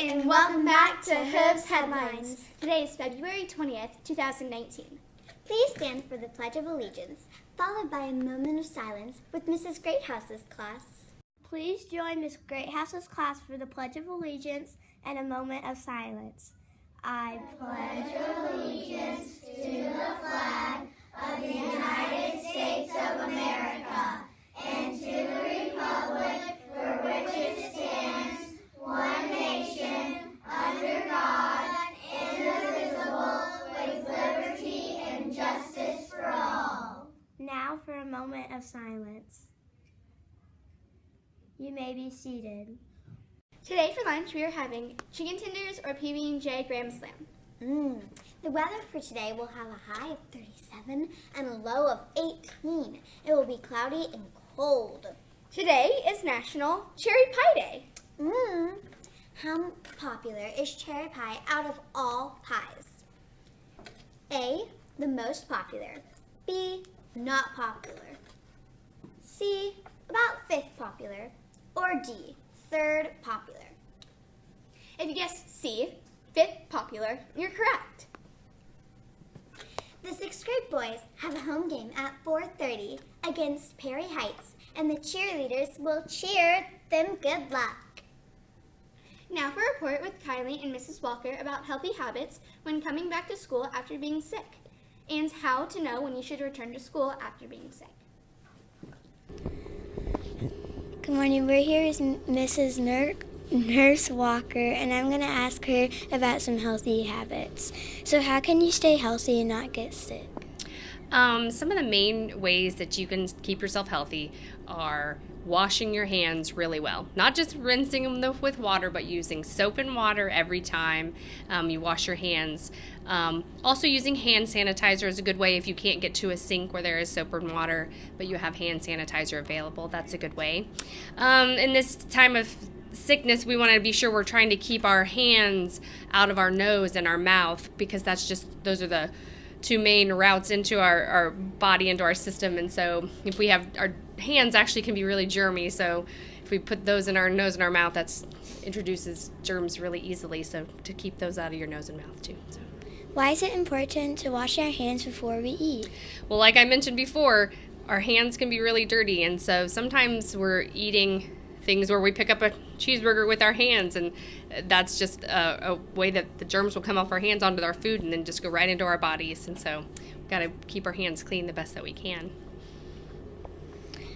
and welcome back to Hooves Headlines. Today is February 20th, 2019. Please stand for the Pledge of Allegiance, followed by a moment of silence with Mrs. Greathouse's class. Please join Miss Greathouse's class for the Pledge of Allegiance and a moment of silence. I pledge allegiance to the flag of the United States of America and to the republic for which it stands, one nation, under God, indivisible, with liberty and justice for all. Now for a moment of silence. You may be seated. Today for lunch we are having chicken tenders or PB&J Graham Slam. The weather for today will have a high of 37 and a low of 18. It will be cloudy and cold. Today is National Cherry Pie Day. How popular is cherry pie out of all pies? A, the most popular. B, not popular. C, about 5th popular. Or D, 3rd popular. If you guessed C, 5th popular, you're correct. The 6th grade boys have a home game at 4:30 against Perry Heights, and the cheerleaders will cheer them good luck. Now for a report with Kylie and Mrs. Walker about healthy habits when coming back to school after being sick, and how to know when you should return to school after being sick. Good morning. We're here with Mrs. Nurse Walker, and I'm going to ask her about some healthy habits. So how can you stay healthy and not get sick? Some of the main ways that you can keep yourself healthy are washing your hands really well. Not just rinsing them with water, but using soap and water every time you wash your hands. Also using hand sanitizer is a good way if you can't get to a sink where there is soap and water, but you have hand sanitizer available. That's a good way. In this time of sickness, we want to be sure we're trying to keep our hands out of our nose and our mouth, because those are the two main routes into our body, into our system. And so if we have, our hands actually can be really germy, so if we put those in our nose and our mouth, that introduces germs really easily, so to keep those out of your nose and mouth too. So. Why is it important to wash our hands before we eat? Well, like I mentioned before, our hands can be really dirty, and so sometimes we're eating things where we pick up a cheeseburger with our hands, and that's just a way that the germs will come off our hands onto our food and then just go right into our bodies. And so we've got to keep our hands clean the best that we can.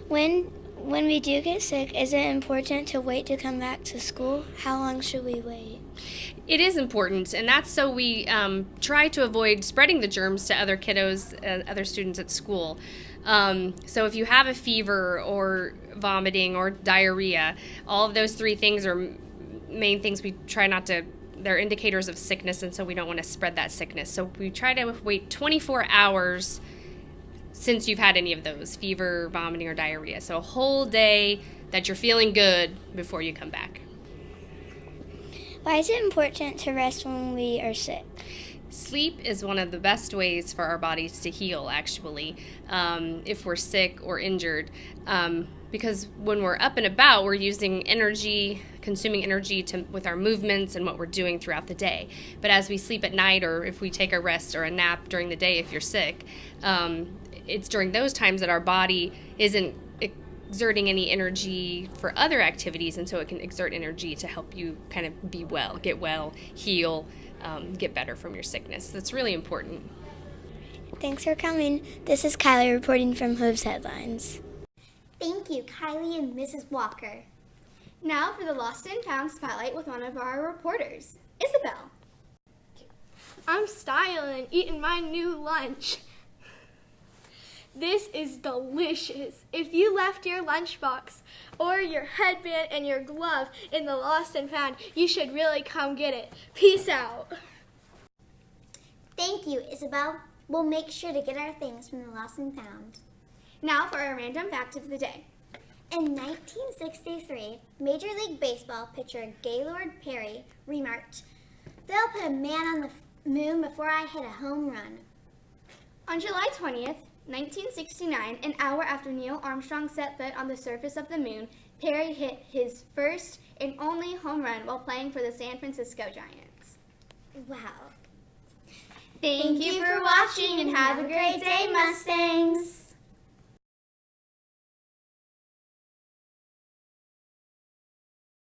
When we do get sick, is it important to wait to come back to school? How long should we wait? It is important, and that's so we try to avoid spreading the germs to other kiddos, other students at school. So if you have a fever or vomiting or diarrhea, all of those three things are main things we try not to, they're indicators of sickness, and so we don't want to spread that sickness. So we try to wait 24 hours since you've had any of those, fever, vomiting, or diarrhea. So a whole day that you're feeling good before you come back. Why is it important to rest when we are sick? Sleep is one of the best ways for our bodies to heal, actually, if we're sick or injured. Because when we're up and about, we're using energy, consuming energy with our movements and what we're doing throughout the day. But as we sleep at night, or if we take a rest or a nap during the day if you're sick, it's during those times that our body isn't exerting any energy for other activities, and so it can exert energy to help you kind of be well, get well, heal, get better from your sickness. That's really important. Thanks for coming. This is Kylie reporting from Hooves Headlines. Thank you, Kylie and Mrs. Walker. Now for the Lost and Found Spotlight with one of our reporters, Isabel. I'm styling and eating my new lunch. This is delicious. If you left your lunchbox or your headband and your glove in the Lost and Found, you should really come get it. Peace out. Thank you, Isabel. We'll make sure to get our things from the Lost and Found. Now for our random fact of the day. In 1963, Major League Baseball pitcher Gaylord Perry remarked, "They'll put a man on the moon before I hit a home run." On July 20th, 1969, an hour after Neil Armstrong set foot on the surface of the moon, Perry hit his first and only home run while playing for the San Francisco Giants. Wow. Thank you for watching and have a great day, Mustangs!